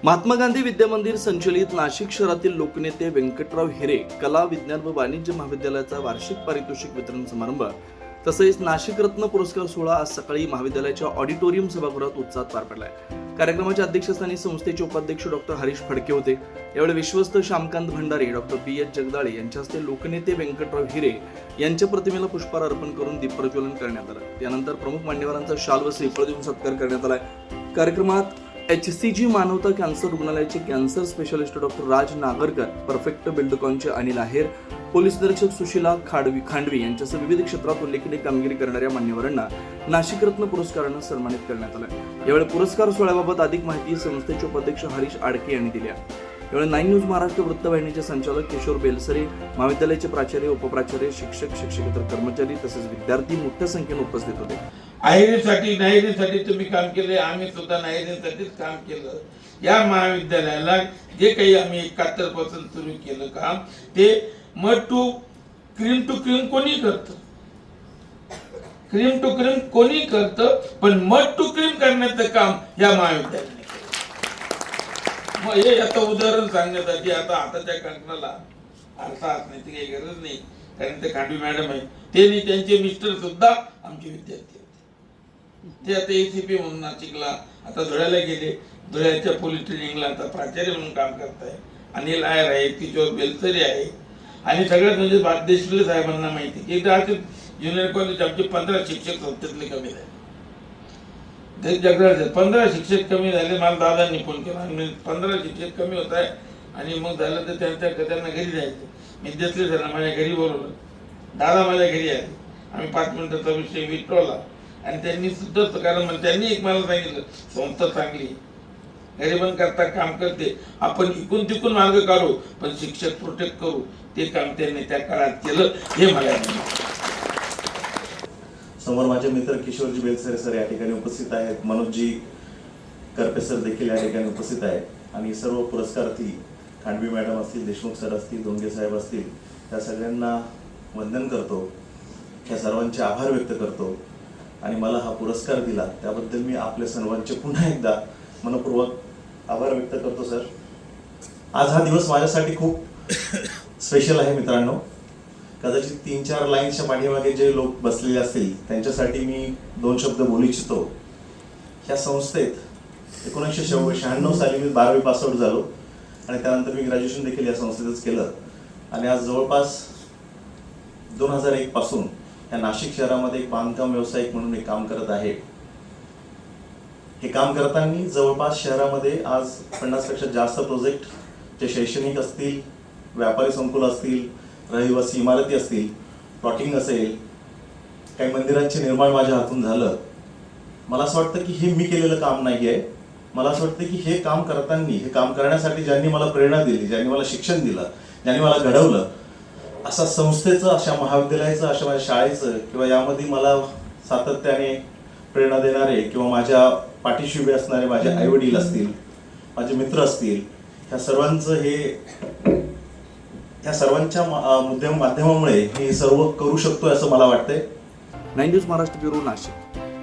महात्मा गांधी विद्यामंदिर संचलित नाशिक शहरातील लोकनेते व्यंकटराव हिरे कला विज्ञान व वाणिज्य महाविद्यालयाचा वार्षिक पारितोषिक वितरण समारंभ तसेच नाशिक रत्न पुरस्कार सोहळा आज सकाळी महाविद्यालयाच्या ऑडिटोरियम सभागृहात उत्साहात पार पडलाय। कार्यक्रमाच्या अध्यक्षस्थानी संस्थेचे उपाध्यक्ष डॉक्टर हरीश फडके होते। यावेळी विश्वस्त श्यामकांत भंडारी, डॉक्टर BH जगदाळे यांच्या हस्ते लोकनेते व्यंकटराव हिरे यांच्या प्रतिमेला पुष्पहार अर्पण करून दीप प्रज्वलन करण्यात आलं। त्यानंतर प्रमुख मान्यवरांचा शाल व श्रीफळ देऊन सत्कार करण्यात आलाय। कार्यक्रमात HCG मानवता कॅन्सर रुग्णालयाचे कॅन्सर स्पेशलिस्ट डॉक्टर राज नागरकर, परफेक्ट बिल्डकॉनचे अनिल आहेर, पोलीस निरीक्षक सुशीला खांडवी यांच्यासह विविध क्षेत्रात उल्लेखनीय कामगिरी करणाऱ्या मान्यवरांना नाशिक रत्न पुरस्कारानं सन्मानित करण्यात आलं। यावेळी पुरस्कार सोहळ्याबाबत अधिक माहिती संस्थेचे उपाध्यक्ष हरीश आडके यांनी दिली। यावेळी 9 न्यूज महाराष्ट्र वृत्तवाहिनीचे संचालक किशोर बेलसरे, महाविद्यालयाचे प्राचार्य, उपप्राचार्य, शिक्षक, शिक्षकेतर कर्मचारी तसेच विद्यार्थी मोठ्या संख्येने उपस्थित होते। नायरीसाठी तुम्ही काम केले, आम्ही सुद्धा नायरीसाठीच काम केलं। या महाविद्यालयाला जे काही आम्ही 71 पासून सुरू केलं काम, ते मड टू क्रीम कोणी करतं, क्रीम टू क्रीम कोणी करतं, पण मड टू क्रीम करण्याचं काम या महाविद्यालयाने केलं। मग हे आता उदाहरण सांगण्यासाठी आताच्या कंकणाला आरसा असण्याची काही गरज नाही, कारण ते खांडवी मॅडम आहे, ते नाही, त्यांचे मिस्टर सुद्धा आमचे विद्यार्थी ते आता ACP म्हणून नाशिकला, आता धुळ्याला गेले, धुळ्याच्या पोलीस ट्रेनिंगला आता प्राचार्य म्हणून काम करताय। अनिल आहेर आहे, किशोर बेलसरे आहे, आणि सगळ्यात म्हणजे देशले साहेबांना माहिती की ज्युनियर कॉलेज आमचे 15 शिक्षक संस्थेतले कमी झाले। जगदाळे 15 शिक्षक कमी झाले, मला दादांनी फोन केला, 15 शिक्षक कमी होत आहे आणि मग झालं तर त्यांना घरी जायचं। मी देशले सरांना माझ्या घरी बोलवलं, दादा माझ्या घरी आले, आम्ही 5 मिनिटाचा विषय विटवला आणि त्यांनी सुद्धा, कारण त्यांनी एक मला सांगितलं, संस्था चांगली गरिबां करता काम करते, आपण इकून तिकून मार्ग काढू पण शिक्षक प्रोटेक्ट करू, ते काम त्यांनी त्या काळात केलं। हे मला समोर माझे मित्र किशोरजी बेलसरे सर या ठिकाणी उपस्थित आहेत, मनोजजी करपे सर देखील या ठिकाणी उपस्थित आहेत, आणि सर्व पुरस्कारार्थी खांडवी मॅडम असतील, देशमुख सर असतील, दोंगे साहेब असतील, त्या सगळ्यांना वंदन करतो, त्या सर्वांचे आभार व्यक्त करतो आणि मला हा पुरस्कार दिला त्याबद्दल मी आपल्या सर्वांचे पुन्हा एकदा मनपूर्वक आभार व्यक्त करतो। सर, आज हा दिवस माझ्यासाठी खूप स्पेशल आहे मित्रांनो। कदाचित 3-4 लाईन्सच्या पाठीमागे जे लोक बसलेले असतील त्यांच्यासाठी मी 2 शब्द बोलू इच्छितो। ह्या संस्थेत 1996 साली मी 12वी पास आउट झालो आणि त्यानंतर मी ग्रॅज्युएशन देखील या संस्थेतच केलं, आणि आज जवळपास 2001 पासून या नाशिक शहरामध्ये एक बांधकाम व्यावसायिक म्हणून एक काम करत आहे। हे काम करताना जवळपास शहरामध्ये आज 50 पेक्षा जास्त प्रोजेक्ट, जे शैक्षणिक असतील, व्यापारी संकुल असतील, रहिवासी इमारती असतील, प्लॉटिंग असेल, काही मंदिरांचे निर्माण माझ्या हातून झालं। मला असं वाटतं की हे मी केलेलं काम नाही आहे, मला असं वाटतं की हे काम करताना, हे काम करण्यासाठी ज्यांनी मला प्रेरणा दिली, ज्यांनी मला शिक्षण दिलं, ज्यांनी मला घडवलं, अशा संस्थेचं, अशा महाविद्यालयाचं, अशा माझ्या शाळेचं, किंवा यामध्ये मला सातत्याने प्रेरणा देणारे किंवा माझ्या पाठीशी उभे असणारे माझे आईवडील असतील, माझे मित्र असतील, ह्या सर्वांच्या माध्यमामुळे हे सर्व करू शकतोय असं मला वाटतंय। 9 न्यूज महाराष्ट्र ब्युरो, नाशिक।